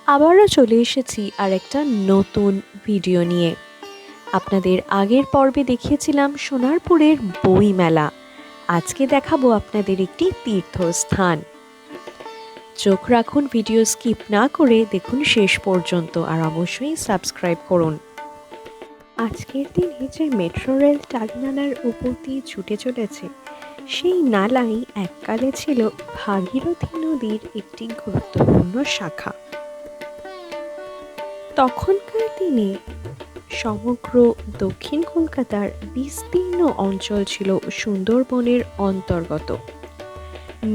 আবারও চলে এসেছি আরেকটা নতুন ভিডিও নিয়ে। আপনাদের আগের পর্বে দেখিয়েছিলাম সোনারপুরের বই মেলা। আজকে দেখাবো আপনাদের একটি তীর্থস্থান। চোখ রাখুন, ভিডিও স্কিপ না করে দেখুন শেষ পর্যন্ত, আর অবশ্যই সাবস্ক্রাইব করুন। আজকের দিনে যে মেট্রো রেল টালিনালার উপর দিয়ে ছুটে চলেছে, সেই নালাই এককালে ছিল ভাগীরথী নদীর একটি গুরুত্বপূর্ণ শাখা। তখনকার দিনে সমগ্র দক্ষিণ কলকাতার বিস্তীর্ণ অঞ্চল ছিল সুন্দরবনের অন্তর্গত।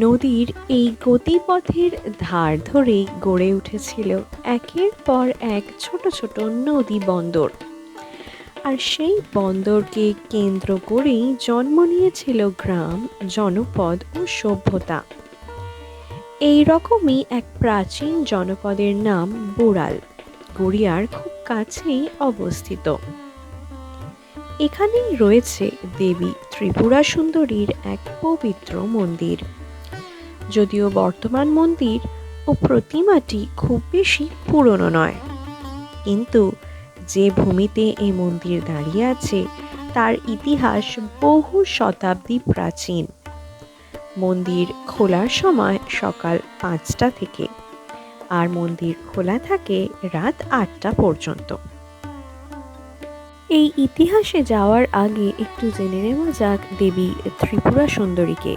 নদীর এই গতিপথের ধার ধরেই গড়ে উঠেছিল একের পর এক ছোট ছোট নদী বন্দর, আর সেই বন্দরকে কেন্দ্র করেই জন্ম নিয়েছিল গ্রাম, জনপদ ও সভ্যতা। এই রকমই এক প্রাচীন জনপদের নাম বোড়াল, গড়িয়ার খুব কাছেই অবস্থিত। এখানেই রয়েছে দেবী ত্রিপুরা সুন্দরীর এক পবিত্র মন্দির। যদিও বর্তমান মন্দির ও প্রতিমাটি খুব বেশি পুরনো নয়, কিন্তু যে ভূমিতে এই মন্দির দাঁড়িয়ে আছে তার ইতিহাস বহু শতাব্দী প্রাচীন। মন্দির খোলার সময় সকাল 5টা থেকে, আর মন্দির খোলা থাকে রাত 8টা পর্যন্ত। এই ইতিহাসে যাওয়ার আগে একটু জেনে নেওয়া যাক দেবী ত্রিপুরা সুন্দরীকে।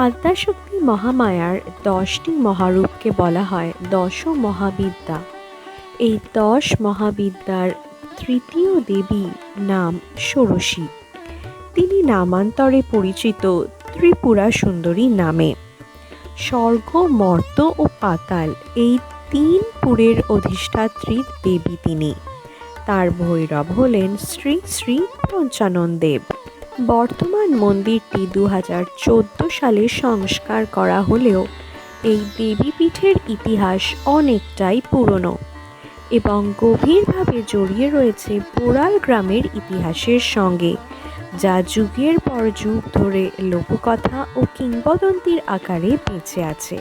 আদ্যাশক্তি মহামায়ার 10টি মহারূপকে বলা হয় দশ মহাবিদ্যা। এই 10 মহাবিদ্যার তৃতীয় দেবী নাম ষোড়শী। তিনি নামান্তরে পরিচিত ত্রিপুরা সুন্দরী নামে। স্বর্গ, মর্ত ও পাতাল এই 3 পুরের অধিষ্ঠাত্রী দেবী তিনি। তার ভৈরব হলেন শ্রী শ্রী পঞ্চানন দেব। বর্তমান মন্দিরটি 2014 সালে সংস্কার করা হলেও এই দেবীপীঠের ইতিহাস অনেকটাই পুরনো এবং গভীরভাবে জড়িয়ে রয়েছে বোড়াল গ্রামের ইতিহাসের সঙ্গে, যা যুগের পর যুগ ধরে লোককথা ও কিংবদন্তির আকারে বেঁচে আছে।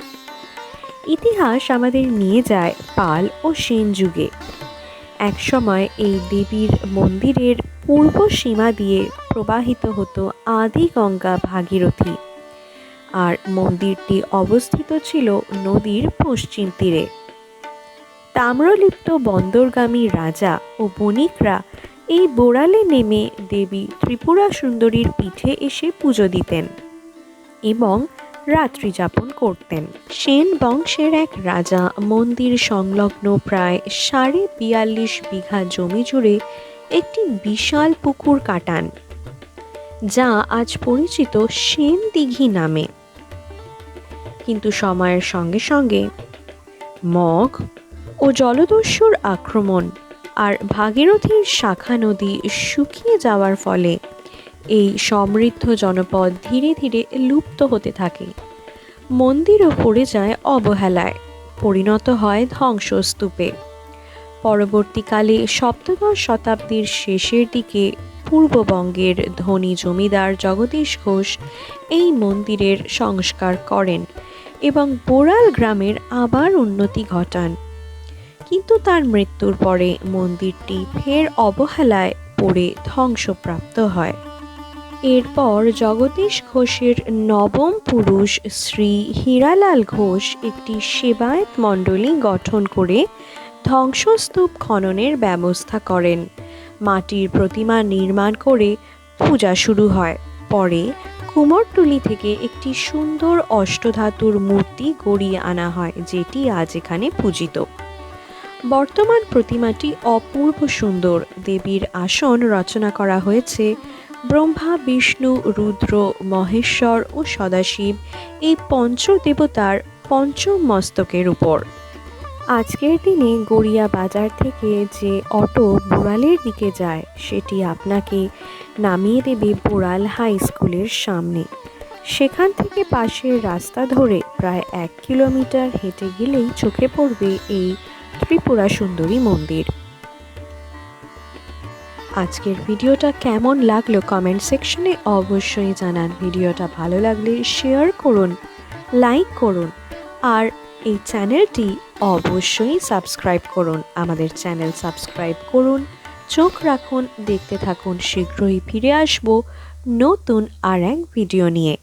ইতিহাস আমাদের নিয়ে যায় পাল ও সেন যুগে। একসময় এই দেবীর মন্দিরের পূর্ব সীমা দিয়ে প্রবাহিত হতো আদি গঙ্গা ভাগীরথী, আর মন্দিরটি অবস্থিত ছিল নদীর পশ্চিম তীরে। তাম্রলিপ্ত বন্দরগামী রাজা ও বণিকরা এই বোড়ালে নেমে দেবী ত্রিপুরা সুন্দরীর পীঠে এসে পুজো দিতেন এবং রাত্রি যাপন করতেন। সেন বংশের এক রাজা মন্দির সংলগ্ন প্রায় 42.5 বিঘা জমি জুড়ে একটি বিশাল পুকুর কাটান, যা আজ পরিচিত সেন দিঘি নামে। কিন্তু সময়ের সঙ্গে সঙ্গে মগ ও জলদস্যুর আক্রমণ আর ভাগীরথীর শাখা নদী শুকিয়ে যাওয়ার ফলে এই সমৃদ্ধ জনপদ ধীরে ধীরে লুপ্ত হতে থাকে। মন্দিরও পড়ে যায় অবহেলায়, পরিণত হয় ধ্বংসস্তূপে। পরবর্তীকালে সপ্তদশ শতাব্দীর শেষের দিকে পূর্ববঙ্গের ধনী জমিদার জগদীশ ঘোষ এই মন্দিরের সংস্কার করেন এবং বোড়াল গ্রামের আবার উন্নতি ঘটান। কিন্তু তার মৃত্যুর পরে মন্দিরটি ফের অবহেলায় পড়ে ধ্বংসপ্রাপ্ত হয়। এরপর জগদীশ ঘোষের নবম পুরুষ শ্রী হীরালাল ঘোষ একটি সেবায়েত মণ্ডলী গঠন করে ধ্বংসস্তূপ খননের ব্যবস্থা করেন। মাটির প্রতিমা নির্মাণ করে পূজা শুরু হয়। পরে কুমোরটুলি থেকে একটি সুন্দর অষ্টধাতুর মূর্তি গড়িয়ে আনা হয়, যেটি আজ এখানে পূজিত। বর্তমান প্রতিমাটি অপূর্ব সুন্দর। দেবীর আসন রচনা করা হয়েছে ব্রহ্মা, বিষ্ণু, রুদ্র, মহেশ্বর ও সদাশিব এই পঞ্চদেবতার পঞ্চম মস্তকের উপর। আজকের দিনে গড়িয়া বাজার থেকে যে অটো বোড়ালের দিকে যায়, সেটি আপনাকে নামিয়ে দেবে বোড়াল হাই স্কুলের সামনে। সেখান থেকে পাশের রাস্তা ধরে প্রায় 1 কিলোমিটার হেঁটে গেলেই চোখে পড়বে এই ত্রিপুরা সুন্দরী মন্দির। আজকের ভিডিওটা কেমন লাগলো কমেন্ট সেকশনে অবশ্যই জানান। ভিডিওটা ভালো লাগলে শেয়ার করুন, লাইক করুন, আর এই চ্যানেলটি অবশ্যই সাবস্ক্রাইব করুন। আমাদের চ্যানেল সাবস্ক্রাইব করুন, চোখ রাখুন, দেখতে থাকুন। শীঘ্রই ফিরে আসব নতুন আর এক ভিডিও নিয়ে।